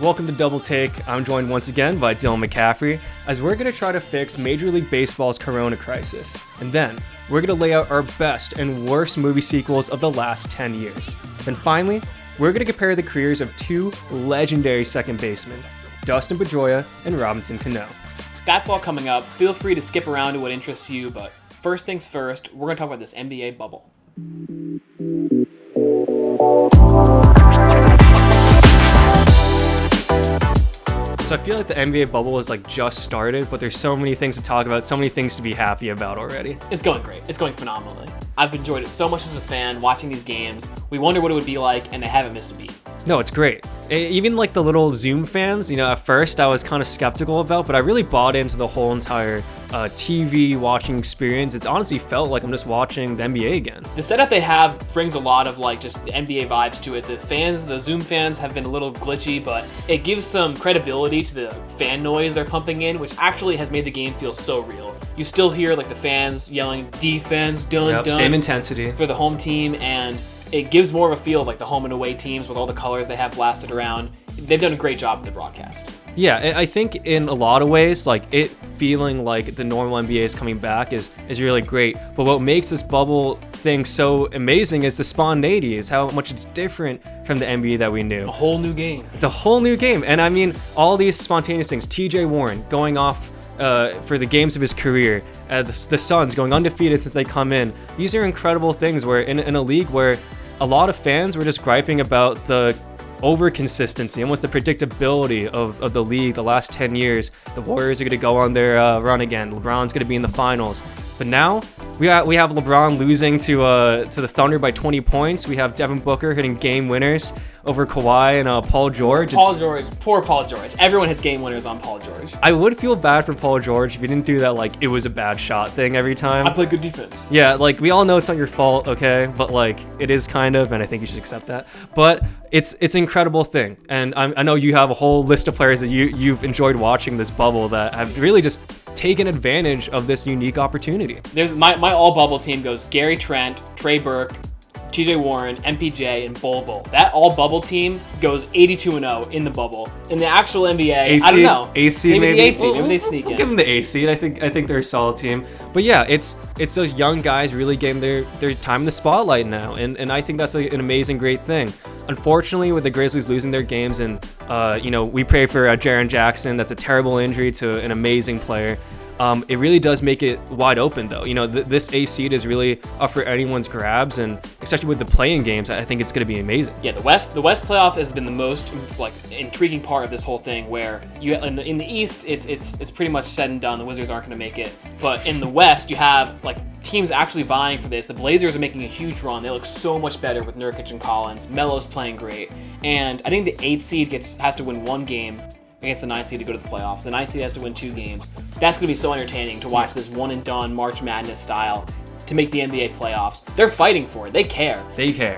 Welcome to Double Take. I'm joined once again by Dylan McCaffrey as we're going to try to fix Major League Baseball's corona crisis. And then we're going to lay out our best and worst movie sequels of the last 10 years. Then finally, we're going to compare the careers of two legendary second basemen, Dustin Pedroia and Robinson Cano. That's all coming up. Feel free to skip around to what interests you, but first things first, we're going to talk about this NBA bubble. So I feel like the NBA bubble is just started, but there's so many things to talk about, so many things to be happy about already. It's going great. It's going phenomenally. I've enjoyed it so much as a fan watching these games. We wonder what it would be like, and they haven't missed a beat. No, it's great. Even the little Zoom fans, at first I was kind of skeptical about, but I really bought into the whole entire TV watching experience. It's honestly felt like I'm just watching the NBA again. The setup they have brings a lot of just NBA vibes to it. The Zoom fans have been a little glitchy, but it gives some credibility to the fan noise they're pumping in, which actually has made the game feel so real. You still hear the fans yelling defense, done, same intensity for the home team, and it gives more of a feel of the home and away teams with all the colors they have blasted around. They've done a great job with the broadcast. Yeah, I think in a lot of ways, it feeling like the normal NBA is coming back is really great. But what makes this bubble thing so amazing is the spontaneity, is how much it's different from the NBA that we knew. A whole new game. It's a whole new game. And I mean, all these spontaneous things, TJ Warren going off for the games of his career, the Suns going undefeated since they come in. These are incredible things where in a league where a lot of fans were just griping about the over consistency, almost the predictability of the league the last 10 years. The Warriors are going to go on their run again. LeBron's going to be in the finals. But now we have LeBron losing to the Thunder by 20 points. We have Devin Booker hitting game winners over Kawhi and Paul George. Poor Paul George. Everyone hits game winners on Paul George. I would feel bad for Paul George if he didn't do that it was a bad shot thing every time. I play good defense. Yeah, we all know it's not your fault, okay? But it is kind of, and I think you should accept that. But it's an incredible thing, and I know you have a whole list of players that you've enjoyed watching this bubble that have really just taken advantage of this unique opportunity. There's my all bubble team goes Gary Trent, Trey Burke, TJ Warren, MPJ, and Bol Bol. That all bubble team goes 82-0 in the bubble. In the actual NBA, I don't know. A seed maybe. The 8 seed. Maybe they sneak in. Give them the A seed. I think they're a solid team. But yeah, it's those young guys really getting their time in the spotlight now, and I think that's an amazing, great thing. Unfortunately, with the Grizzlies losing their games, and we pray for Jaren Jackson. That's a terrible injury to an amazing player. It really does make it wide open, though. This A seed is really up for anyone's grabs, and especially with the play-in games, I think it's going to be amazing. Yeah, the West playoff has been the most intriguing part of this whole thing. Where you in the East, it's pretty much said and done. The Wizards aren't going to make it, but in the West, you have teams actually vying for this. The Blazers are making a huge run. They look so much better with Nurkic and Collins. Melo's playing great, and I think the 8 seed has to win one game against the 9th seed to go to the playoffs. The 9th seed has to win 2 games. That's going to be so entertaining to watch this one-and-done March Madness style to make the NBA playoffs. They're fighting for it. They care.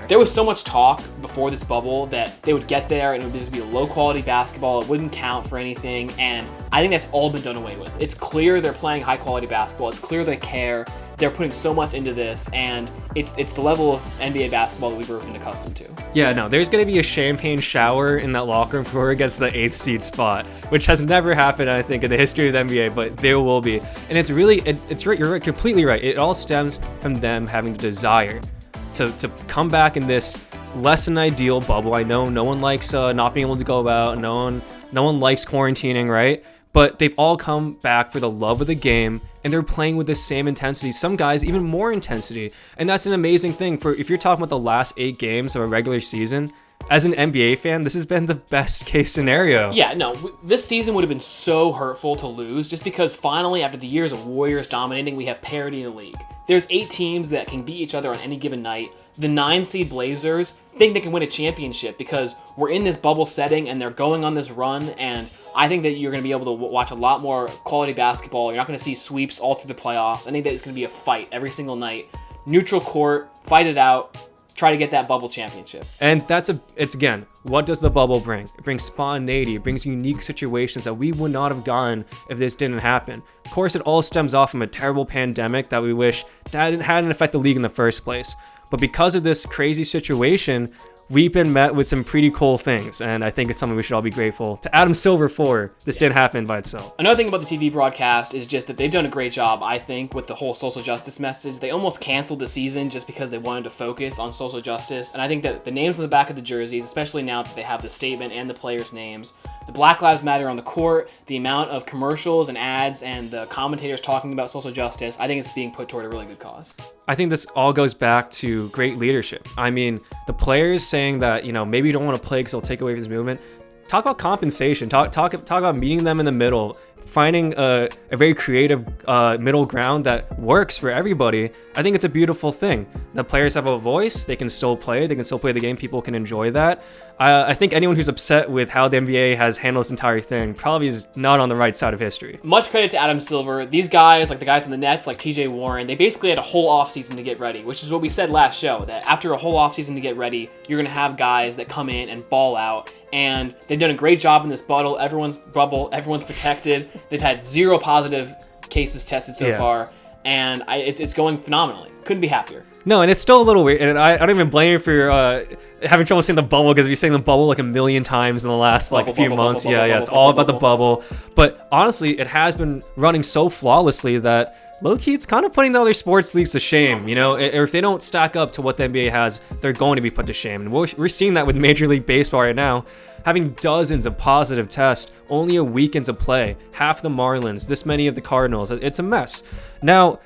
There was so much talk before this bubble that they would get there and it would just be low-quality basketball. It wouldn't count for anything, and I think that's all been done away with. It's clear they're playing high-quality basketball. It's clear they care. They're putting so much into this, and it's the level of NBA basketball that we've been accustomed to. Yeah, no, there's going to be a champagne shower in that locker room before it gets the 8th seed spot, which has never happened, I think, in the history of the NBA, but there will be. And it's really, it's right, you're completely right. It all stems from them having the desire to come back in this less than ideal bubble. I know no one likes not being able to go out. No one likes quarantining, right? But they've all come back for the love of the game, and they're playing with the same intensity. Some guys even more intensity, and that's an amazing thing. For if you're talking about the last 8 games of a regular season, as an NBA fan, this has been the best case scenario. Yeah, no, this season would have been so hurtful to lose, just because finally, after the years of Warriors dominating, we have parity in the league. There's 8 teams that can beat each other on any given night. The 9 seed Blazers think they can win a championship because we're in this bubble setting and they're going on this run, and I think that you're going to be able to watch a lot more quality basketball. You're not going to see sweeps all through the playoffs. I think that it's going to be a fight every single night. Neutral court, fight it out, try to get that bubble championship. And it's again, what does the bubble bring? It brings spontaneity, it brings unique situations that we would not have gotten if this didn't happen. Of course, it all stems off from a terrible pandemic that we wish that hadn't affected the league in the first place. But because of this crazy situation, we've been met with some pretty cool things, and I think it's something we should all be grateful to Adam Silver for. This didn't happen by itself. Another thing about the TV broadcast is just that they've done a great job, I think, with the whole social justice message. They almost canceled the season just because they wanted to focus on social justice, and I think that the names on the back of the jerseys, especially now that they have the statement and the players' names, the Black Lives Matter on the court, the amount of commercials and ads and the commentators talking about social justice, I think it's being put toward a really good cause. I think this all goes back to great leadership. I mean, the players saying that, maybe you don't want to play because it'll take away from this movement. Talk about compensation. Talk about meeting them in the middle, finding a very creative middle ground that works for everybody. I think it's a beautiful thing. The players have a voice. They can still play. They can still play the game. People can enjoy that. I think anyone who's upset with how the NBA has handled this entire thing probably is not on the right side of history. Much credit to Adam Silver. These guys, like the guys in the Nets, like TJ Warren, they basically had a whole offseason to get ready, which is what we said last show, that after a whole offseason to get ready, you're going to have guys that come in and ball out. And they've done a great job in this bubble. Everyone's protected. They've had 0 positive cases tested so far, and it's going phenomenally. Couldn't be happier. No, and it's still a little weird, and I don't even blame you for having trouble saying the bubble, because we've saying the bubble like a million times in the last few months. It's all about the bubble. But honestly, it has been running so flawlessly that low-key, it's kind of putting the other sports leagues to shame, or if they don't stack up to what the NBA has, they're going to be put to shame. And we're seeing that with Major League Baseball right now, having dozens of positive tests, only a week into play, half the Marlins, this many of the Cardinals. It's a mess. Now,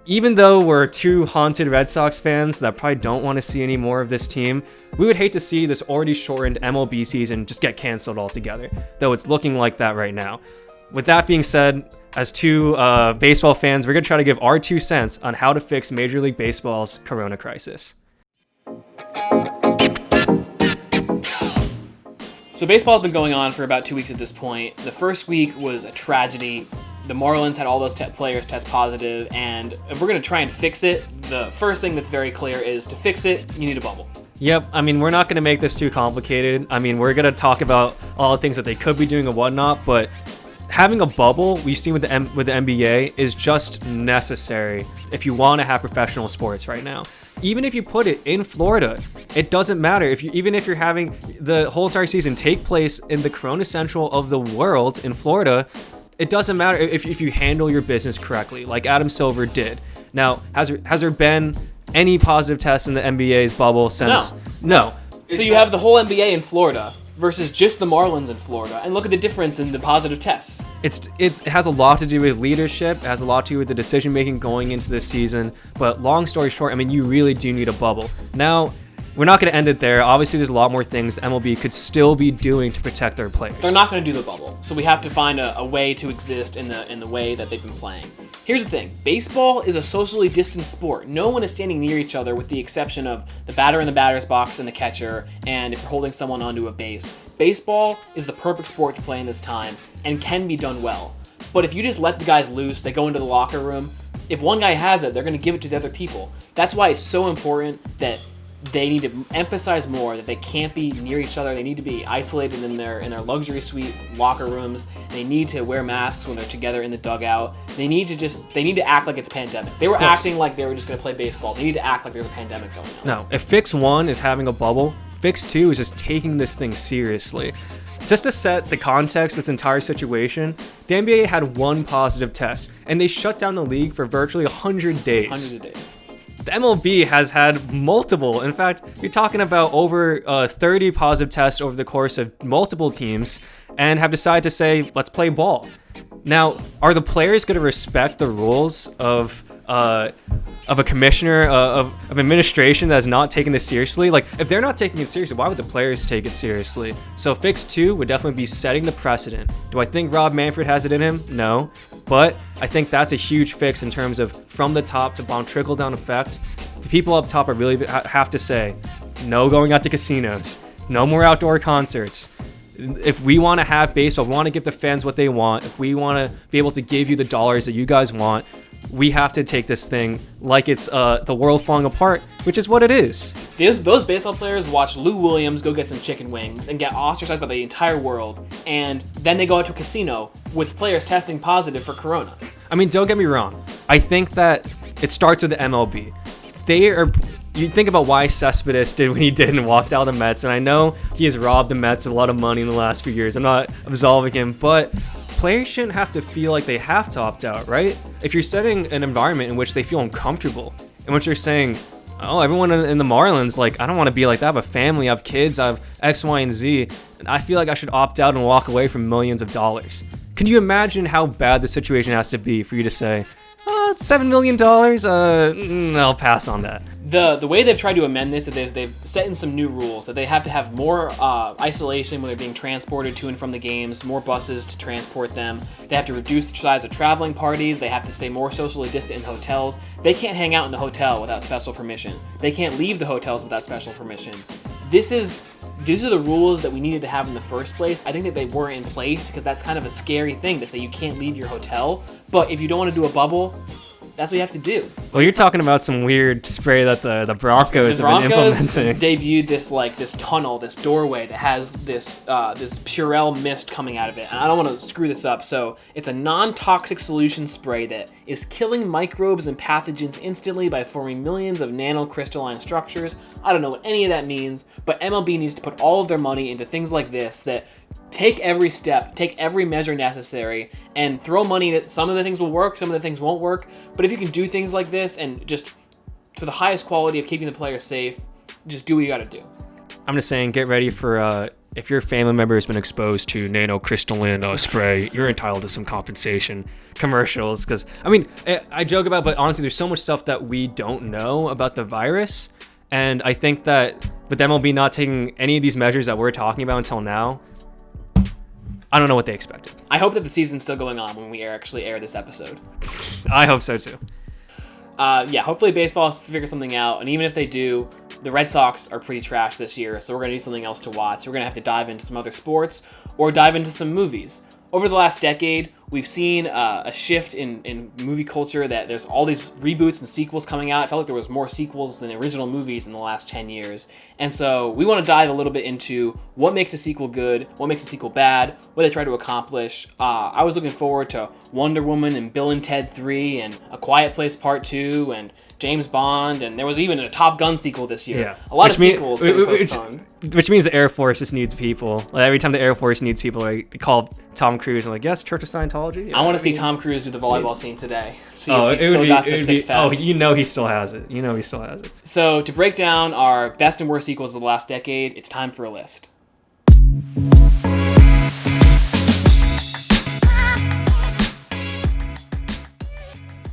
even though we're 2 haunted Red Sox fans that probably don't want to see any more of this team, we would hate to see this already shortened MLB season just get canceled altogether, though it's looking like that right now. With that being said, as 2 baseball fans, we're going to try to give our 2 cents on how to fix Major League Baseball's corona crisis. So baseball's been going on for about 2 weeks at this point. The first week was a tragedy. The Marlins had all those players test positive, and if we're going to try and fix it, the first thing that's very clear is to fix it, you need a bubble. Yep, I mean, we're not going to make this too complicated. I mean, we're going to talk about all the things that they could be doing and whatnot, but having a bubble, we've seen with the NBA, is just necessary if you want to have professional sports right now. Even if you put it in Florida, it doesn't matter. Even if you're having the whole entire season take place in the Corona Central of the world in Florida, it doesn't matter if you handle your business correctly, like Adam Silver did. Now, has there been any positive tests in the NBA's bubble since? No. So you have the whole NBA in Florida versus just the Marlins in Florida, and look at the difference in the positive tests. It has a lot to do with leadership. It has a lot to do with the decision making going into this season. But long story short, I mean, you really do need a bubble. Now, we're not going to end it there. Obviously, there's a lot more things MLB could still be doing to protect their players. They're not going to do the bubble, so we have to find a way to exist in the way that they've been playing. Here's the thing. Baseball is a socially distant sport. No one is standing near each other with the exception of the batter in the batter's box and the catcher, and if you're holding someone onto a base. Baseball is the perfect sport to play in this time and can be done well. But if you just let the guys loose, they go into the locker room, if one guy has it, they're going to give it to the other people. That's why it's so important that they need to emphasize more that they can't be near each other. They need to be isolated in their luxury suite locker rooms. They need to wear masks when they're together in the dugout. They need to act like it's pandemic. They were acting like they were just going to play baseball. They need to act like there's a pandemic going on. No, if fix 1 is having a bubble, fix 2 is just taking this thing seriously. Just to set the context, this entire situation, the NBA had 1 positive test, and they shut down the league for virtually 100 days. 100 days. The MLB has had multiple. In fact, you're talking about over 30 positive tests over the course of multiple teams, and have decided to say, let's play ball. Now, are the players going to respect the rules of a commissioner, of administration that is not taking this seriously? Like, if they're not taking it seriously, why would the players take it seriously? So fix 2 would definitely be setting the precedent. Do I think Rob Manfred has it in him? No. But I think that's a huge fix in terms of from the top to bottom trickle-down effect. The people up top are really have to say, no going out to casinos, no more outdoor concerts. If we want to have baseball, we want to give the fans what they want, if we want to be able to give you the dollars that you guys want, we have to take this thing like it's the world falling apart, which is what it is. Those baseball players watch Lou Williams go get some chicken wings and get ostracized by the entire world, and then they go out to a casino with players testing positive for corona. I mean, don't get me wrong. I think that it starts with the MLB. They are, you think about why Cespedes did what he did and walked out of the Mets, and I know he has robbed the Mets of a lot of money in the last few years. I'm not absolving him, but players shouldn't have to feel like they have to opt out, right? If you're setting an environment in which they feel uncomfortable, in which you're saying, oh, everyone in the Marlins, like, I don't want to be like that. I have a family, I have kids, I have X, Y, and Z, and I feel like I should opt out and walk away from millions of dollars. Can you imagine how bad the situation has to be for you to say, $7 million? I'll pass on that. The way they've tried to amend this is they've set in some new rules that they have to have more isolation when they're being transported to and from the games, more buses to transport them. They have to reduce the size of traveling parties. They have to stay more socially distant in hotels. They can't hang out in the hotel without special permission. They can't leave the hotels without special permission. These are the rules that we needed to have in the first place. I think that they were in place because that's kind of a scary thing to say you can't leave your hotel. But if you don't want to do a bubble, that's what you have to do. Well, you're talking about some weird spray that the Broncos have been implementing. Debuted this tunnel, this doorway that has this Purell mist coming out of it. And I don't want to screw this up, so it's a non-toxic solution spray that is killing microbes and pathogens instantly by forming millions of nanocrystalline structures. I don't know what any of that means, but MLB needs to put all of their money into things like this that take every step, take every measure necessary, and throw money at some of the things will work, some of the things won't work. But if you can do things like this and just to the highest quality of keeping the players safe, just do what you got to do. I'm just saying, get ready for if your family member has been exposed to nanocrystalline spray, you're entitled to some compensation commercials. Because, I mean, I joke about, but honestly, there's so much stuff that we don't know about the virus. And I think that with MLB not taking any of these measures that we're talking about until now, I don't know what they expected. I hope that the season's still going on when we actually air this episode. I hope so too. Yeah, hopefully baseball figure something out, and even if they do, the Red Sox are pretty trash this year, so we're going to need something else to watch. We're going to have to dive into some other sports or dive into some movies. Over the last decade, we've seen a shift in movie culture that there's all these reboots and sequels coming out. I felt like there was more sequels than original movies in the last 10 years. And so we want to dive a little bit into what makes a sequel good, what makes a sequel bad, what they try to accomplish. I was looking forward to Wonder Woman and Bill and Ted 3 and A Quiet Place Part 2 and James Bond, and there was even a Top Gun sequel this year. Yeah. A lot of sequels that were postponed. Which means the Air Force just needs people. Like, every time the Air Force needs people, like, they call Tom Cruise and like, yes, Church of Scientology. Yeah, I want to see Tom Cruise do the volleyball scene today. See if he still got the six pack. Oh, you know he still has it. You know he still has it. So to break down our best and worst sequels of the last decade, it's time for a list.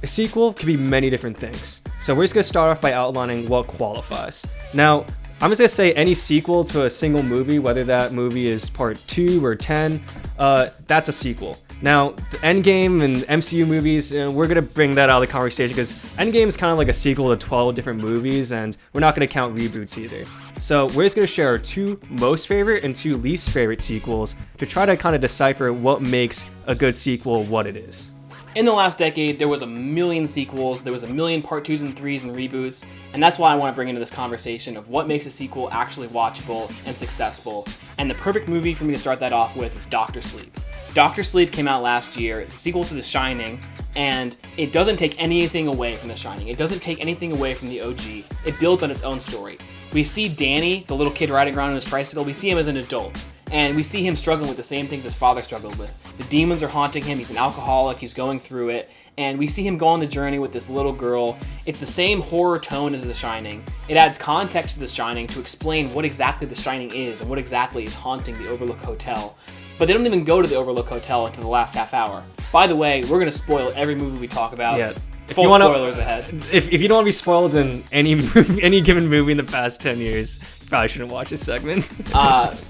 A sequel could be many different things. So we're just going to start off by outlining what qualifies. Now, I'm just going to say any sequel to a single movie, whether that movie is part 2 or 10, that's a sequel. Now, the Endgame and MCU movies, we're going to bring that out of the conversation because Endgame is kind of like a sequel to 12 different movies, and we're not going to count reboots either. So we're just going to share our 2 most favorite and 2 least favorite sequels to try to kind of decipher what makes a good sequel what it is. In the last decade, there was a million sequels, there was a million part 2s and 3s and reboots, and that's why I want to bring into this conversation of what makes a sequel actually watchable and successful. And the perfect movie for me to start that off with is Dr. Sleep. Dr. Sleep came out last year. It's a sequel to The Shining, and it doesn't take anything away from The Shining. It doesn't take anything away from the OG. It builds on its own story. We see Danny, the little kid riding around on his tricycle, we see him as an adult. And we see him struggling with the same things his father struggled with. The demons are haunting him, he's an alcoholic, he's going through it, and we see him go on the journey with this little girl. It's the same horror tone as The Shining. It adds context to The Shining to explain what exactly The Shining is and what exactly is haunting the Overlook Hotel. But they don't even go to the Overlook Hotel until the last half hour. By the way, we're going to spoil every movie we talk about. Yeah. Full spoilers ahead. If you don't want to be spoiled in any movie, any given movie in the past 10 years, you probably shouldn't watch this segment.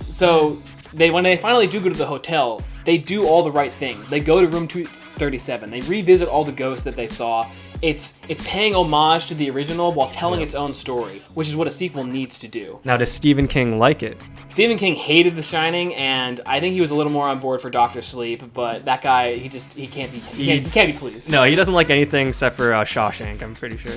So when they finally do go to the hotel, they do all the right things. They go to room 237. They revisit all the ghosts that they saw. It's paying homage to the original while telling its own story, which is what a sequel needs to do. Now, does Stephen King like it? Stephen King hated The Shining, and I think he was a little more on board for Dr. Sleep, but that guy, he can't be pleased. No, he doesnin like anything except for Shawshank, I'm pretty sure.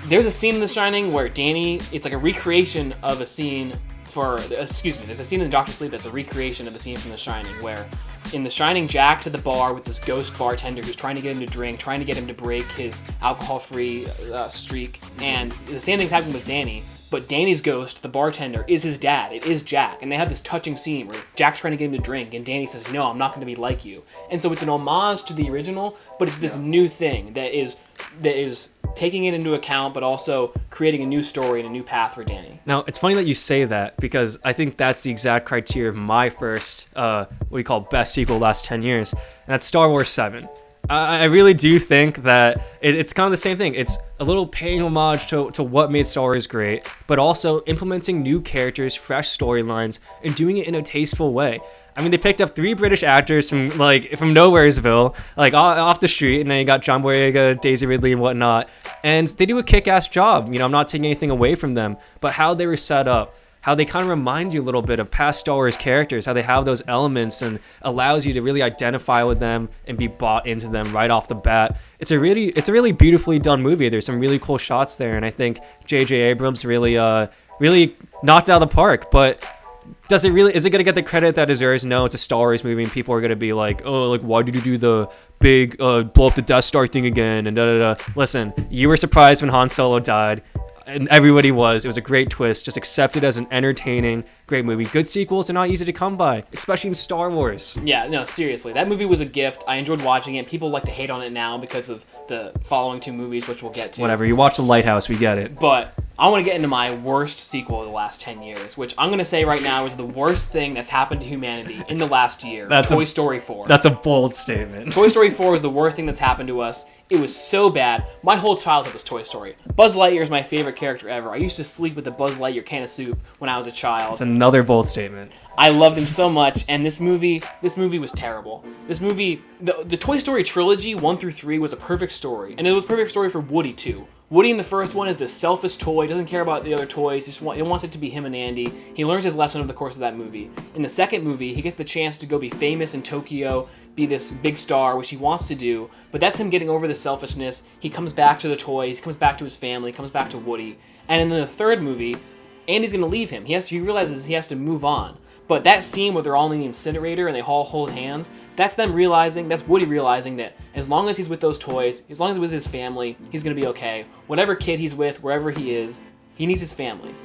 There's a scene in The Shining where Danny, it's like a recreation of a scene there's a scene in Dr. Sleep that's a recreation of a scene from The Shining where In The Shining, Jack's at the bar with this ghost bartender who's trying to get him to drink, trying to get him to break his alcohol-free streak. And the same thing's happening with Danny. But Danny's ghost, the bartender, is his dad. It is Jack. And they have this touching scene where Jack's trying to get him to drink, and Danny says, no, I'm not going to be like you. And so it's an homage to the original, but it's this new thing that is taking it into account, but also creating a new story and a new path for Danny. Now, it's funny that you say that, because I think that's the exact criteria of my first, what we call best sequel of the last 10 years, and that's Star Wars 7. I really do think that it's kind of the same thing. It's a little paying homage to what made Star Wars great, but also implementing new characters, fresh storylines, and doing it in a tasteful way. I mean, they picked up 3 British actors from Nowheresville, like off the street, and then you got John Boyega, Daisy Ridley, and whatnot, and they do a kick-ass job. You know, I'm not taking anything away from them, but how they were set up, how they kind of remind you a little bit of past Star Wars characters, how they have those elements and allows you to really identify with them and be bought into them right off the bat. It's a really beautifully done movie. There's some really cool shots there, and I think J.J. Abrams really knocked out of the park. But is it going to get the credit that it deserves? No, it's a Star Wars movie, and people are going to be like, oh, like, why did you do the big blow up the Death Star thing again? And da-da-da. Listen, you were surprised when Han Solo died. And everybody was. It was a great twist. Just accept it as an entertaining, great movie. Good sequels are not easy to come by, especially in Star Wars. Yeah, no, seriously. That movie was a gift. I enjoyed watching it. People like to hate on it now because of the following 2 movies, which we'll get to. Whatever. You watch The Lighthouse, we get it. But I want to get into my worst sequel of the last 10 years, which I'm going to say right now is the worst thing that's happened to humanity in the last year. Toy Story 4. That's a bold statement. Toy Story 4 is the worst thing that's happened to us. It was so bad. My whole childhood was Toy Story. Buzz Lightyear is my favorite character ever. I used to sleep with the Buzz Lightyear can of soup when I was a child. That's another bold statement. I loved him so much, and this movie was terrible. This movie, the Toy Story trilogy, 1 through 3, was a perfect story. And it was a perfect story for Woody, too. Woody in the first one is this selfish toy, doesn't care about the other toys, he wants it to be him and Andy. He learns his lesson over the course of that movie. In the second movie, he gets the chance to go be famous in Tokyo, be this big star, which he wants to do, but that's him getting over the selfishness. He comes back to the toys, he comes back to his family, comes back to Woody. And in the third movie, Andy's going to leave him. He realizes he has to move on. But that scene where they're all in the incinerator and they all hold hands, that's Woody realizing that as long as he's with those toys, as long as he's with his family, he's going to be okay. Whatever kid he's with, wherever he is, he needs his family.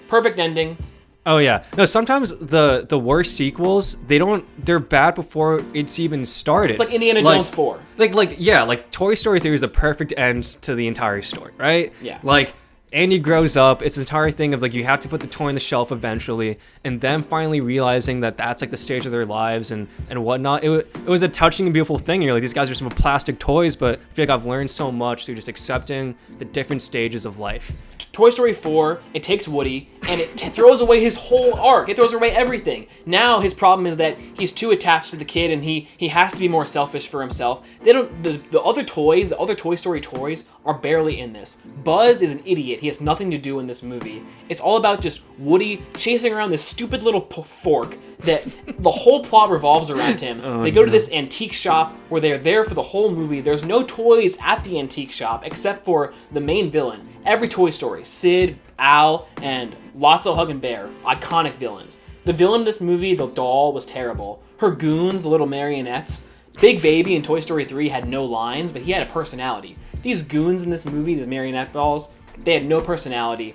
Perfect ending. Oh yeah. No, sometimes the worst sequels, they're bad before it's even started. It's like Indiana Jones 4. Like Toy Story 3 is a perfect end to the entire story, right? Yeah. Like Andy grows up. It's this entire thing of like you have to put the toy on the shelf eventually, and them finally realizing that that's like the stage of their lives and whatnot. It was a touching and beautiful thing. You're like, these guys are some plastic toys, but I feel like I've learned so much through just accepting the different stages of life. Toy Story 4, it takes Woody, and it throws away his whole arc. It throws away everything. Now his problem is that he's too attached to the kid, and he has to be more selfish for himself. The other toys, the other Toy Story toys, are barely in this. Buzz is an idiot. He has nothing to do in this movie. It's all about just Woody chasing around this stupid little fork that the whole plot revolves around him. They go to this antique shop where they're there for the whole movie. There's no toys at the antique shop except for the main villain. Every Toy Story, Sid, Al, and Lotso, Hug and Bear, iconic villains. The villain in this movie, the doll, was terrible. Her goons, the little marionettes. Big Baby in Toy Story 3 had no lines, but he had a personality. These goons in this movie, the marionette dolls, they had no personality.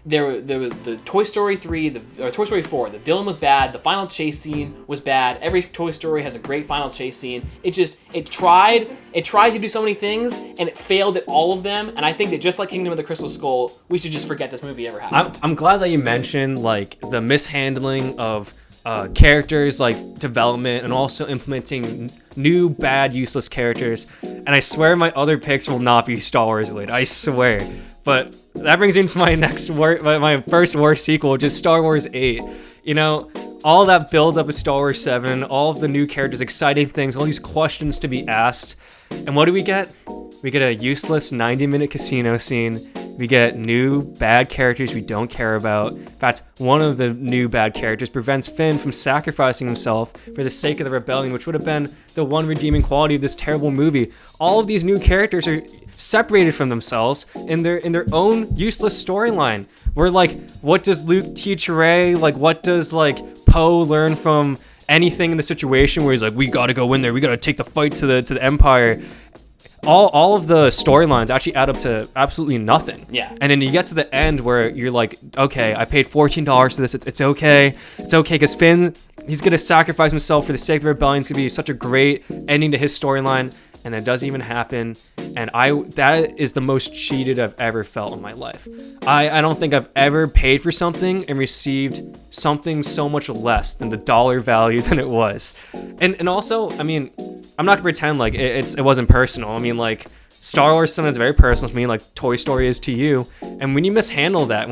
The Toy Story 3, or Toy Story 4, the villain was bad, the final chase scene was bad. Every Toy Story has a great final chase scene. It tried to do so many things, and it failed at all of them, and I think that just like Kingdom of the Crystal Skull, we should just forget this movie ever happened. I'm glad that you mentioned like the mishandling of characters, like development, and also implementing new bad useless characters. And I swear my other picks will not be Star Wars related, I swear. But that brings me into my first worst sequel, which is Star Wars 8. You know, all that build up of Star Wars 7, all of the new characters, exciting things, all these questions to be asked. And what do we get? We get a useless 90-minute casino scene. We get new bad characters we don't care about. In fact, one of the new bad characters prevents Finn from sacrificing himself for the sake of the rebellion, which would have been the one redeeming quality of this terrible movie. All of these new characters are separated from themselves in their own useless storyline. Where like, what does Luke teach Rey? Like, what does like Poe learn from anything in the situation where he's like, we gotta go in there, we gotta take the fight to the Empire. All of the storylines actually add up to absolutely nothing. Yeah. And then you get to the end where you're like, okay, I paid $14 for this. It's okay. It's okay because Finn, he's going to sacrifice himself for the sake of the rebellion. It's going to be such a great ending to his storyline. And that doesn't even happen. And that is the most cheated I've ever felt in my life. I don't think I've ever paid for something and received something so much less than the dollar value than it was. And also, I mean, I'm not gonna pretend like it wasn't personal. I mean, like, Star Wars is something that's very personal to me, like Toy Story is to you. And when you mishandle that,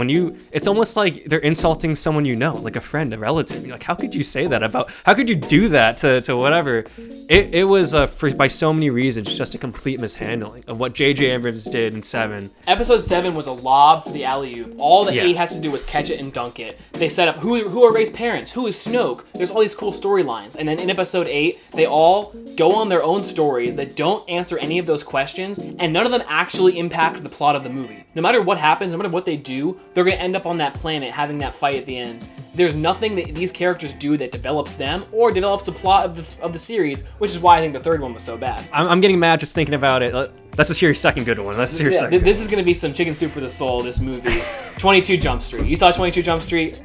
it's almost like they're insulting someone you know, like a friend, a relative. You're like, how could you say that how could you do that to whatever? It was, by so many reasons, just a complete mishandling of what J.J. Abrams did in 7. Episode 7 was a lob for the alley-oop. All the 8 has to do was catch it and dunk it. They set up who are Rey's parents, who is Snoke. There's all these cool storylines. And then in episode 8, they all go on their own stories that don't answer any of those questions, and none of them actually impact the plot of the movie. No matter what happens, no matter what they do, they're going to end up on that planet having that fight at the end. There's nothing that these characters do that develops them or develops the plot of the series, which is why I think the third one was so bad. I'm getting mad just thinking about it. Let's just hear your second good one. Let's hear your second. This is going to be some chicken soup for the soul, this movie. 22 Jump Street. You saw 22 Jump Street?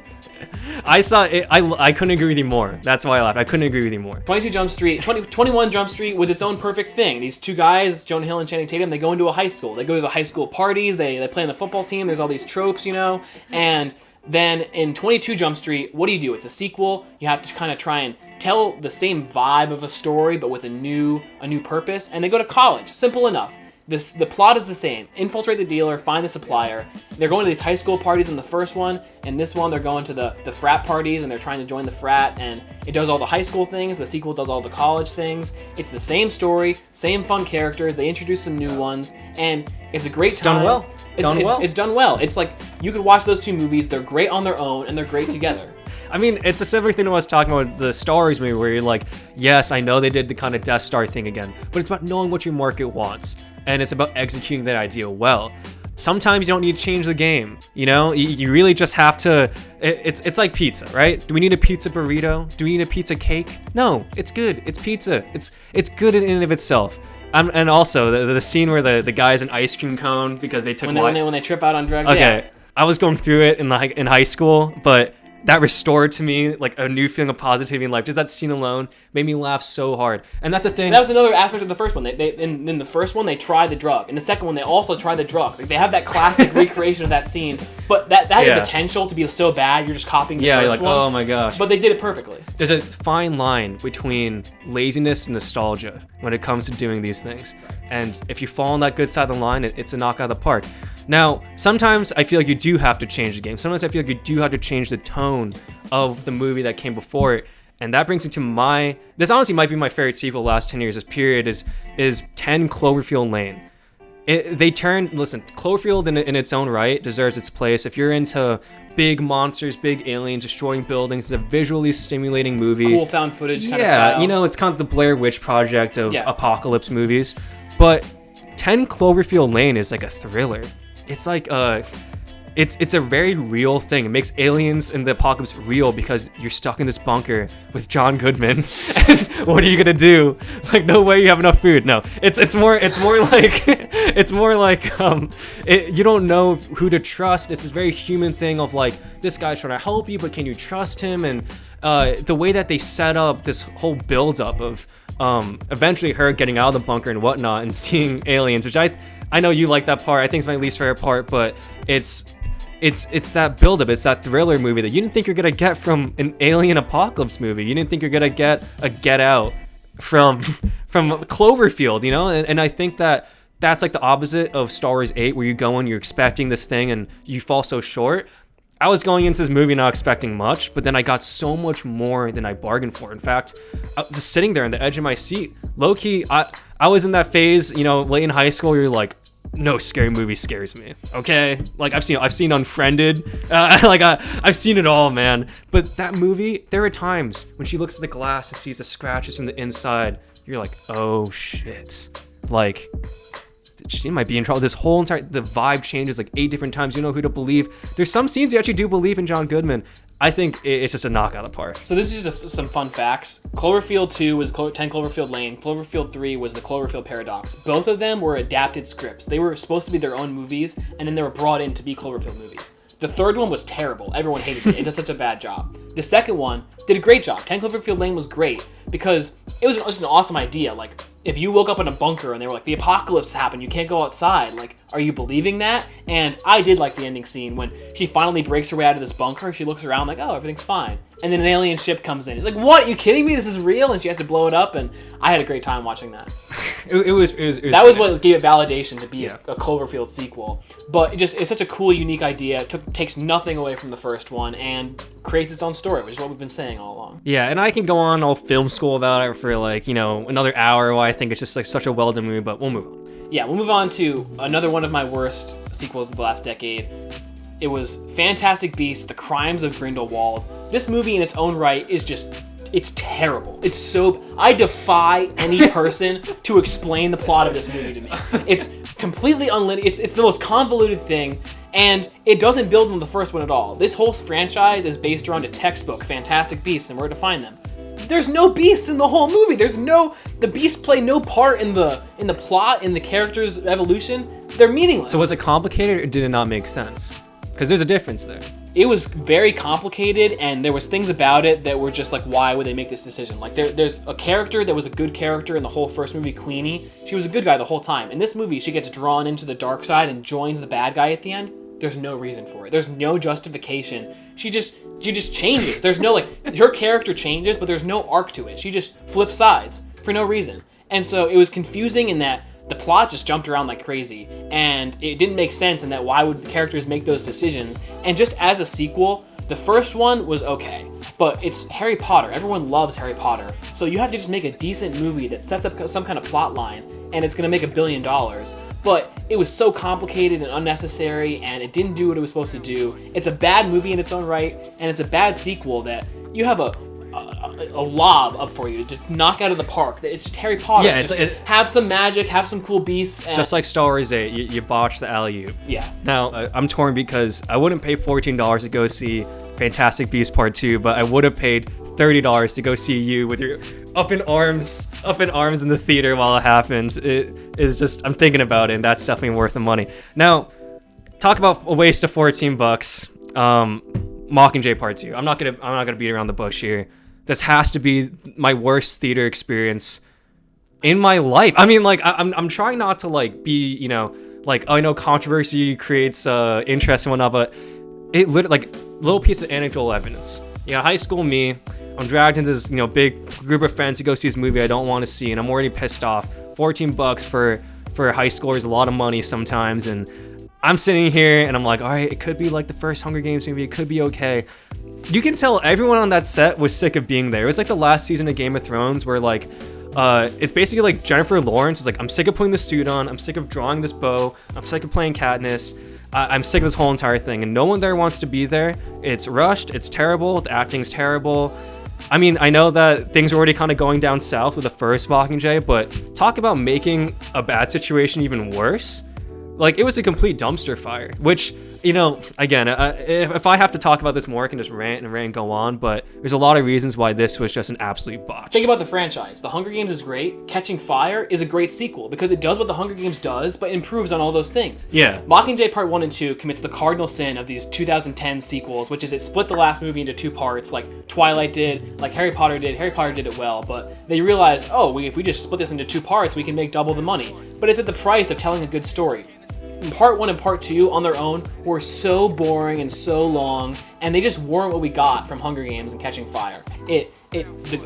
I saw it. I couldn't agree with you more. That's why I laughed. I couldn't agree with you more. 22 Jump Street, 21 Jump Street was its own perfect thing. These two guys, Jonah Hill and Channing Tatum, they go into a high school. They go to the high school parties. They play on the football team. There's all these tropes, and then in 22 Jump Street, what do? It's a sequel. You have to kind of try and tell the same vibe of a story, but with a new purpose. And they go to college. Simple enough. The plot is the same. Infiltrate the dealer, find the supplier. They're going to these high school parties in the first one, and this one they're going to the frat parties, and they're trying to join the frat, and it does all the high school things. The sequel does all the college things. It's the same story, same fun characters. They introduce some new ones, and it's a great time. It's done well. It's like you could watch those two movies. They're great on their own, and they're great together. I mean, it's a similar thing to what I was talking about with the Star Wars movie, where you're like, yes, I know they did the kind of Death Star thing again, but it's about knowing what your market wants, and it's about executing that idea well. Sometimes you don't need to change the game, You really just have to. It's like pizza, right? Do we need a pizza burrito? Do we need a pizza cake? No, it's good. It's pizza. It's good in and of itself. And also the scene where the guy's an ice cream cone because they took when they trip out on drugs. Okay, yeah. I was going through it in high school, but that restored to me like a new feeling of positivity in life. Just that scene alone made me laugh so hard. And that's the thing. And that was another aspect of the first one. In the first one, they try the drug. In the second one, they also try the drug. Like, they have that classic recreation of that scene, but that had the potential to be so bad, you're just copying the first you're like, one. oh my gosh. But they did it perfectly. There's a fine line between laziness and nostalgia when it comes to doing these things. And if you fall on that good side of the line, it's a knock out of the park. Now, sometimes I feel like you do have to change the game. Sometimes I feel like you do have to change the tone of the movie that came before it. And that brings me to this honestly might be my favorite sequel the last 10 years. This period is 10 Cloverfield Lane. Cloverfield in its own right deserves its place. If you're into big monsters, big aliens, destroying buildings, it's a visually stimulating movie. Cool found footage kind of style. It's kind of the Blair Witch Project of apocalypse movies. But 10 Cloverfield Lane is like a thriller. It's like it's a very real thing. It makes aliens and the apocalypse real because you're stuck in this bunker with John Goodman. And what are you gonna do? Like, no way you have enough food. No, it's more like you don't know who to trust. It's this very human thing of like, this guy's trying to help you, but can you trust him? And the way that they set up this whole build-up of eventually her getting out of the bunker and whatnot and seeing aliens, which I know you like that part. I think it's my least favorite part, but it's that build-up. It's that thriller movie that you didn't think you're gonna get from an alien apocalypse movie. You didn't think you're gonna get a Get Out from Cloverfield, And I think that's like the opposite of Star Wars 8, where you go and you're expecting this thing and you fall so short. I was going into this movie not expecting much, but then I got so much more than I bargained for. In fact, just sitting there on the edge of my seat, low-key, I was in that phase, late in high school, where you're like, no scary movie scares me. Okay, like I've seen Unfriended, I've seen it all, man. But that movie, there are times when she looks at the glass and sees the scratches from the inside, you're like, oh shit, like she might be in trouble. This whole entire, the vibe changes like 8 different times. You know who to believe. There's some scenes you actually do believe in John Goodman. I think it's just a knockout of the park. So this is just some fun facts. Cloverfield 2 was 10 Cloverfield Lane. Cloverfield 3 was the Cloverfield Paradox. Both of them were adapted scripts. They were supposed to be their own movies, and then they were brought in to be Cloverfield movies. The third one was terrible. Everyone hated it. It did such a bad job. The second one did a great job. 10 Cloverfield Lane was great because it was just an awesome idea. Like, if you woke up in a bunker and they were like, the apocalypse happened, you can't go outside, like, are you believing that? And I did like the ending scene when she finally breaks her way out of this bunker. She looks around like, oh, everything's fine. And then an alien ship comes in. She's like, what? Are you kidding me? This is real? And she has to blow it up. And I had a great time watching that. It was that was what gave it validation to be a Cloverfield sequel. But it's such a cool, unique idea. It takes nothing away from the first one and creates its own story, which is what we've been saying all along. Yeah, and I can go on all film school about it for like, another hour why I think it's just like such a well-done movie, but we'll move on. Yeah, we'll move on to another one of my worst sequels of the last decade. It was Fantastic Beasts: The Crimes of Grindelwald. This movie in its own right is just, it's terrible. It's so, I defy any person to explain the plot of this movie to me. It's completely unlinear. It's the most convoluted thing, and it doesn't build on the first one at all. This whole franchise is based around a textbook, Fantastic Beasts, and where to find them. There's no beasts in the whole movie. The beasts play no part in the plot, in the characters' evolution. They're meaningless. So was it complicated or did it not make sense? Because there's a difference there. It was very complicated, and there was things about it that were just like, why would they make this decision? Like, there's a character that was a good character in the whole first movie, Queenie. She was a good guy the whole time. In this movie, she gets drawn into the dark side and joins the bad guy at the end. There's no reason for it. There's no justification. She just changes. There's no, her character changes, but there's no arc to it. She just flips sides for no reason. And so it was confusing in that the plot just jumped around like crazy, and it didn't make sense in that why would the characters make those decisions. And just as a sequel, the first one was okay, but it's Harry Potter. Everyone loves Harry Potter. So you have to just make a decent movie that sets up some kind of plot line, and it's going to make $1 billion. But it was so complicated and unnecessary, and it didn't do what it was supposed to do. It's a bad movie in its own right, and it's a bad sequel that you have a lob up for you to knock out of the park. It's just Harry Potter. Yeah, have some magic, have some cool beasts. Just like Star Wars 8, you botched the alley-oop. Yeah. Now, I'm torn because I wouldn't pay $14 to go see Fantastic Beasts Part 2, but I would have paid $30 to go see you with your up in arms in the theater while it happens. It is just, I'm thinking about it, and that's definitely worth the money. Now, talk about a waste of $14. Mockingjay Part 2. I'm not gonna beat around the bush here. This has to be my worst theater experience in my life. I mean, like, I'm trying not to like be, I know controversy creates interest and whatnot, but it literally, like, little piece of anecdotal evidence. High school me, I'm dragged into this, big group of friends to go see this movie I don't want to see, and I'm already pissed off. $14 for high schoolers, a lot of money sometimes, and I'm sitting here and I'm like, all right, it could be like the first Hunger Games movie, it could be okay. You can tell everyone on that set was sick of being there. It was like the last season of Game of Thrones where like, it's basically like Jennifer Lawrence is like, I'm sick of putting the suit on, I'm sick of drawing this bow, I'm sick of playing Katniss, I'm sick of this whole entire thing, and no one there wants to be there. It's rushed, it's terrible, the acting's terrible. I mean, I know that things are already kind of going down south with the first Mockingjay, but talk about making a bad situation even worse. Like, it was a complete dumpster fire, which, again, if I have to talk about this more, I can just rant and go on, but there's a lot of reasons why this was just an absolute botch. Think about the franchise. The Hunger Games is great. Catching Fire is a great sequel because it does what the Hunger Games does, but improves on all those things. Yeah. Mockingjay Part 1 and 2 commits the cardinal sin of these 2010 sequels, which is it split the last movie into 2 parts, like Twilight did, like Harry Potter did. Harry Potter did it well, but they realized, if we just split this into 2 parts, we can make double the money. But it's at the price of telling a good story. Part 1 and Part 2 on their own were so boring and so long, and they just weren't what we got from Hunger Games and Catching Fire.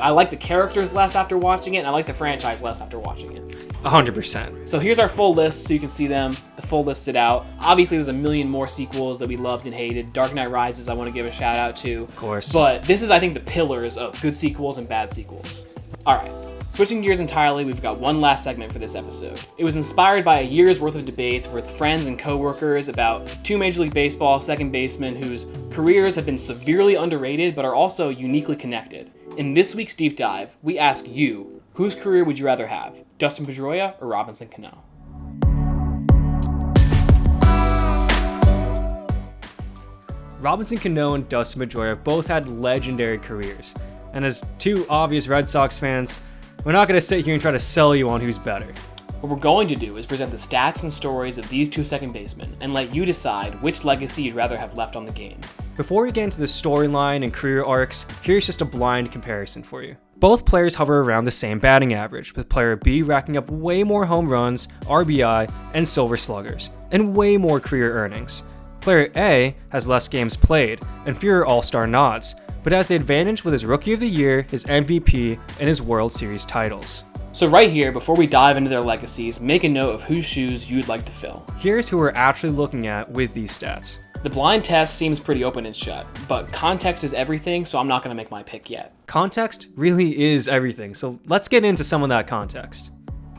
I like the characters less after watching it, and I like the franchise less after watching it. 100%. So here's our full list so you can see them, the full listed out. Obviously, there's a million more sequels that we loved and hated. Dark Knight Rises, I want to give a shout out to. Of course. But this is, I think, the pillars of good sequels and bad sequels. All right. Switching gears entirely, we've got one last segment for this episode. It was inspired by a year's worth of debates with friends and coworkers about 2 Major League Baseball second basemen whose careers have been severely underrated but are also uniquely connected. In this week's deep dive, we ask you, whose career would you rather have, Dustin Pedroia or Robinson Cano? Robinson Cano and Dustin Pedroia both had legendary careers, and as two obvious Red Sox fans, we're not going to sit here and try to sell you on who's better. What we're going to do is present the stats and stories of these two second basemen and let you decide which legacy you'd rather have left on the game. Before we get into the storyline and career arcs, here's just a blind comparison for you. Both players hover around the same batting average, with player B racking up way more home runs, RBI, and silver sluggers, and way more career earnings. Player A has less games played and fewer All-Star nods, but has the advantage with his Rookie of the Year, his MVP, and his World Series titles. So right here, before we dive into their legacies, make a note of whose shoes you'd like to fill. Here's who we're actually looking at with these stats. The blind test seems pretty open and shut, but context is everything, so I'm not going to make my pick yet. Context really is everything, so let's get into some of that context.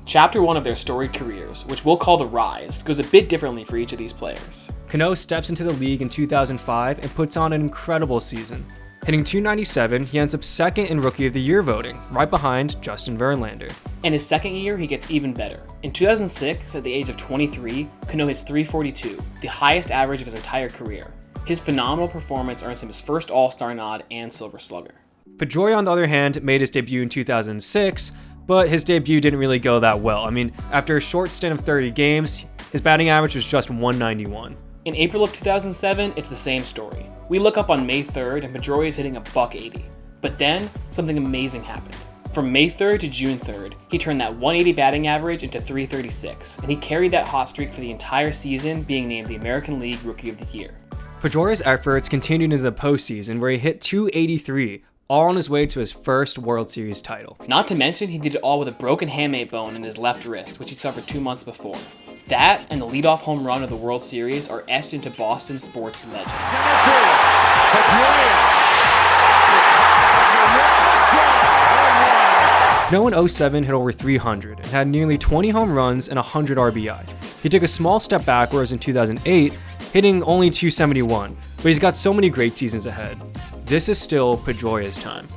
Chapter 1 of their storied careers, which we'll call the Rise, goes a bit differently for each of these players. Cano steps into the league in 2005 and puts on an incredible season. Hitting .297, he ends up second in Rookie of the Year voting, right behind Justin Verlander. In his second year, he gets even better. In 2006, at the age of 23, Cano hits .342, the highest average of his entire career. His phenomenal performance earns him his first All-Star nod and Silver Slugger. Pedroia, on the other hand, made his debut in 2006, but his debut didn't really go that well. I mean, after a short stint of 30 games, his batting average was just .191. In April of 2007, it's the same story. We look up on May 3rd and Pedroia is hitting a .180. But then, something amazing happened. From May 3rd to June 3rd, he turned that .180 batting average into .336, and he carried that hot streak for the entire season, being named the American League Rookie of the Year. Pedroia's efforts continued into the postseason, where he hit .283, all on his way to his first World Series title. Not to mention, he did it all with a broken hamate bone in his left wrist, which he suffered 2 months before. That and the leadoff home run of the World Series are etched into Boston sports legend. Center field, Pedroia. Cano in 07 hit over 300 and had nearly 20 home runs and 100 RBI. He took a small step backwards in 2008, hitting only .271, but he's got so many great seasons ahead. This is still Pedroia's time.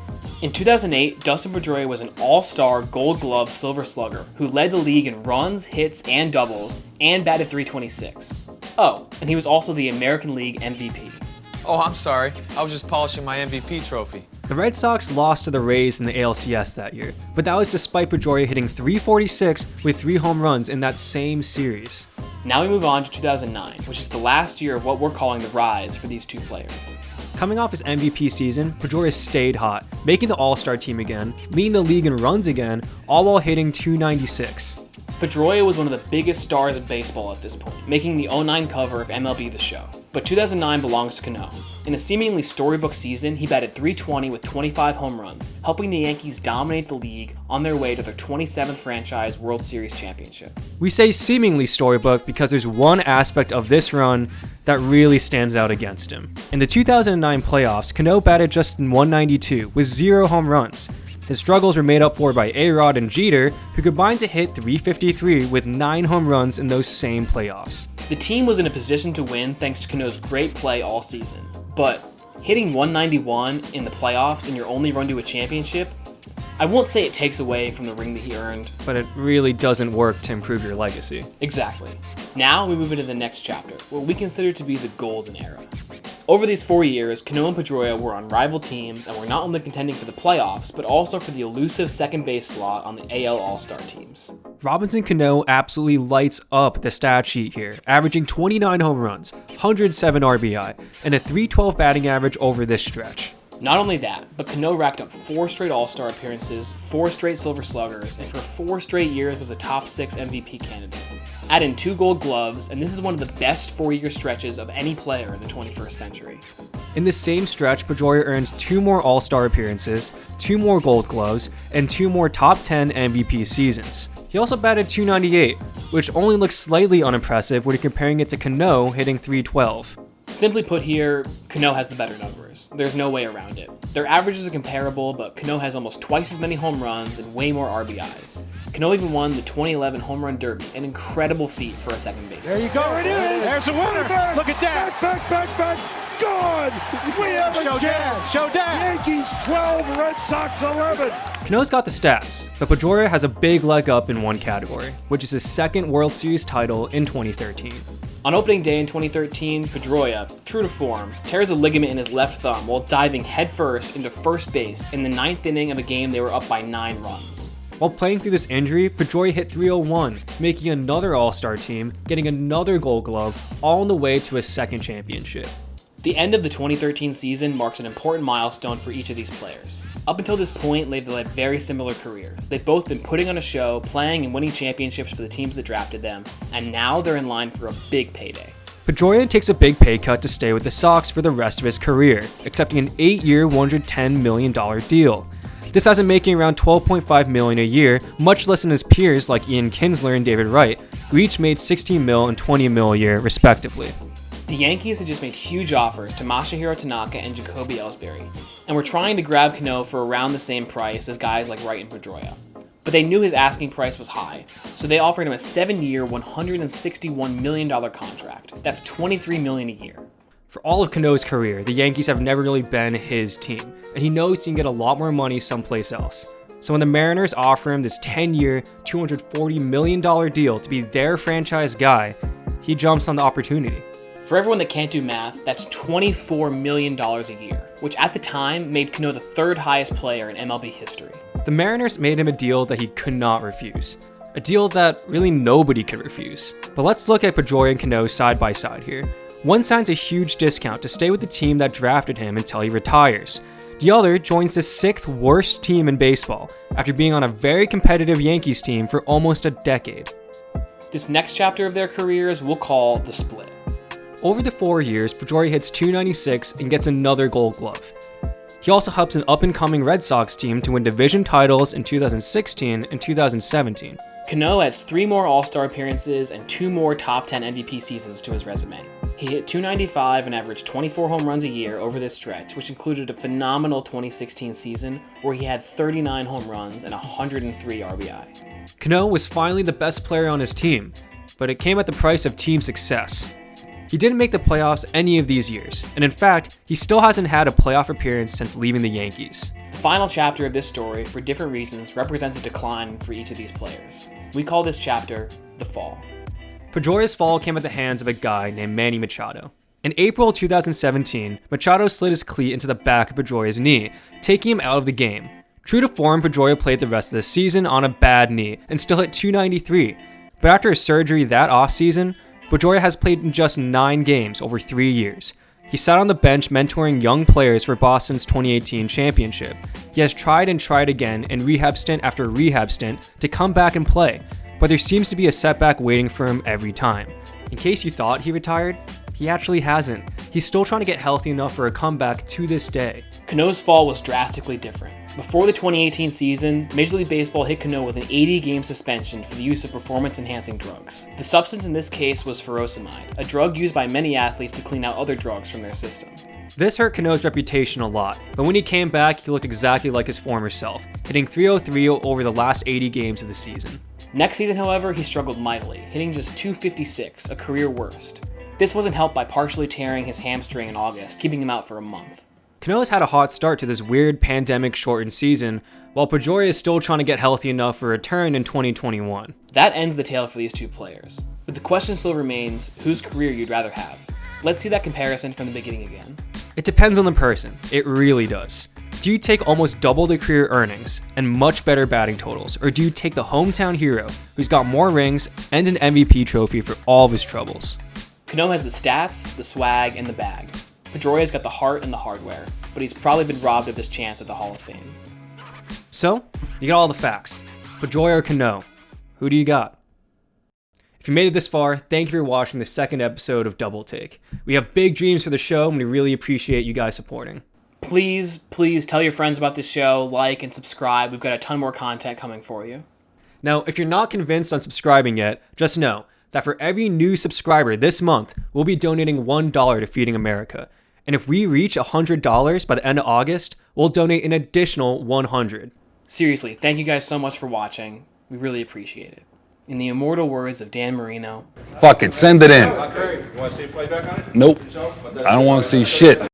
In 2008, Dustin Pedroia was an all-star Gold Glove Silver Slugger who led the league in runs, hits, and doubles, and batted .326. Oh, and he was also the American League MVP. Oh, I'm sorry. I was just polishing my MVP trophy. The Red Sox lost to the Rays in the ALCS that year, but that was despite Pedroia hitting .346 with 3 home runs in that same series. Now we move on to 2009, which is the last year of what we're calling the Rise for these two players. Coming off his MVP season, Pedroia stayed hot, making the All-Star team again, leading the league in runs again, all while hitting .296. Pedroia was one of the biggest stars of baseball at this point, making the 09 cover of MLB The Show. But 2009 belongs to Cano. In a seemingly storybook season, he batted .320 with 25 home runs, helping the Yankees dominate the league on their way to their 27th franchise World Series championship. We say seemingly storybook because there's one aspect of this run that really stands out against him. In the 2009 playoffs, Cano batted just .192 with 0 home runs. His struggles were made up for by A-Rod and Jeter, who combined to hit .353 with 9 home runs in those same playoffs. The team was in a position to win thanks to Cano's great play all season, but hitting .191 in the playoffs in your only run to a championship, I won't say it takes away from the ring that he earned, but it really doesn't work to improve your legacy. Exactly. Now we move into the next chapter, what we consider to be the golden era. Over these 4 years, Cano and Pedroia were on rival teams and were not only contending for the playoffs, but also for the elusive second base slot on the AL All-Star teams. Robinson Cano absolutely lights up the stat sheet here, averaging 29 home runs, 107 RBI, and a .312 batting average over this stretch. Not only that, but Cano racked up 4 straight All-Star appearances, 4 straight Silver Sluggers, and for 4 straight years was a top 6 MVP candidate. Add in 2 Gold Gloves, and this is one of the best 4-year stretches of any player in the 21st century. In the same stretch, Pedroia earns 2 more All-Star appearances, 2 more Gold Gloves, and 2 more top 10 MVP seasons. He also batted .298, which only looks slightly unimpressive when you're comparing it to Cano hitting .312. Simply put here, Cano has the better numbers. There's no way around it. Their averages are comparable, but Cano has almost twice as many home runs and way more RBIs. Cano even won the 2011 Home Run Derby, an incredible feat for a second baseman. There you go. There it is. There's the winner. Look at that. Back. Gone. We have a chance. Show dad. Yankees 12, Red Sox 11. Cano's got the stats, but Pedroia has a big leg up in one category, which is his second World Series title in 2013. On opening day in 2013, Pedroia, true to form, tears a ligament in his left thumb while diving headfirst into first base in the 9th inning of a game they were up by 9 runs. While playing through this injury, Pedroia hit .301, making another All-Star team, getting another Gold Glove, all on the way to a second championship. The end of the 2013 season marks an important milestone for each of these players. Up until this point, they've led very similar careers. They've both been putting on a show, playing and winning championships for the teams that drafted them, and now they're in line for a big payday. Pedroia takes a big pay cut to stay with the Sox for the rest of his career, accepting an 8-year, $110 million deal. This has him making around $12.5 million a year, much less than his peers like Ian Kinsler and David Wright, who each made $16 million and $20 million a year, respectively. The Yankees had just made huge offers to Masahiro Tanaka and Jacoby Ellsbury, and were trying to grab Cano for around the same price as guys like Wright and Pedroia. But they knew his asking price was high, so they offered him a 7-year, $161 million contract. That's $23 million a year. For all of Cano's career, the Yankees have never really been his team, and he knows he can get a lot more money someplace else. So when the Mariners offer him this 10-year, $240 million deal to be their franchise guy, he jumps on the opportunity. For everyone that can't do math, that's $24 million a year, which at the time made Cano the 3rd highest player in MLB history. The Mariners made him a deal that he could not refuse. A deal that really nobody could refuse. But let's look at Pedroia and Cano side by side here. One signs a huge discount to stay with the team that drafted him until he retires. The other joins the 6th worst team in baseball after being on a very competitive Yankees team for almost a decade. This next chapter of their careers we'll call the split. Over the 4 years, Pedroia hits .296 and gets another Gold Glove. He also helps an up-and-coming Red Sox team to win division titles in 2016 and 2017. Cano adds 3 more All-Star appearances and 2 more top 10 MVP seasons to his resume. He hit .295 and averaged 24 home runs a year over this stretch, which included a phenomenal 2016 season where he had 39 home runs and 103 RBI. Cano was finally the best player on his team, but it came at the price of team success. He didn't make the playoffs any of these years, and in fact, he still hasn't had a playoff appearance since leaving the Yankees. The final chapter of this story, for different reasons, represents a decline for each of these players. We call this chapter the fall. Pedroia's fall came at the hands of a guy named Manny Machado. In April 2017, Machado slid his cleat into the back of Pedroia's knee, taking him out of the game. True to form, Pedroia played the rest of the season on a bad knee and still hit .293, but after his surgery that offseason, Pedroia has played in just 9 games over 3 years. He sat on the bench mentoring young players for Boston's 2018 championship. He has tried and tried again in rehab stint after rehab stint to come back and play, but there seems to be a setback waiting for him every time. In case you thought he retired, he actually hasn't. He's still trying to get healthy enough for a comeback to this day. Cano's fall was drastically different. Before the 2018 season, Major League Baseball hit Cano with an 80-game suspension for the use of performance-enhancing drugs. The substance in this case was furosemide, a drug used by many athletes to clean out other drugs from their system. This hurt Cano's reputation a lot, but when he came back, he looked exactly like his former self, hitting .303 over the last 80 games of the season. Next season, however, he struggled mightily, hitting just .256, a career worst. This wasn't helped by partially tearing his hamstring in August, keeping him out for a month. Cano has had a hot start to this weird pandemic-shortened season, while Pedroia is still trying to get healthy enough for a return in 2021. That ends the tale for these two players. But the question still remains, whose career you'd rather have. Let's see that comparison from the beginning again. It depends on the person. It really does. Do you take almost double the career earnings and much better batting totals, or do you take the hometown hero who's got more rings and an MVP trophy for all of his troubles? Cano has the stats, the swag, and the bag. Pedroia's got the heart and the hardware, but he's probably been robbed of his chance at the Hall of Fame. So, you got all the facts. Pedroia or Cano? Who do you got? If you made it this far, thank you for watching the 2nd episode of Double Take. We have big dreams for the show, and we really appreciate you guys supporting. Please tell your friends about this show, like and subscribe. We've got a ton more content coming for you. Now, if you're not convinced on subscribing yet, just know that for every new subscriber this month, we'll be donating $1 to Feeding America. And if we reach $100 by the end of August, we'll donate an additional $100. Seriously, thank you guys so much for watching. We really appreciate it. In the immortal words of Dan Marino, fuck it, send it in. Nope, I don't want to see shit.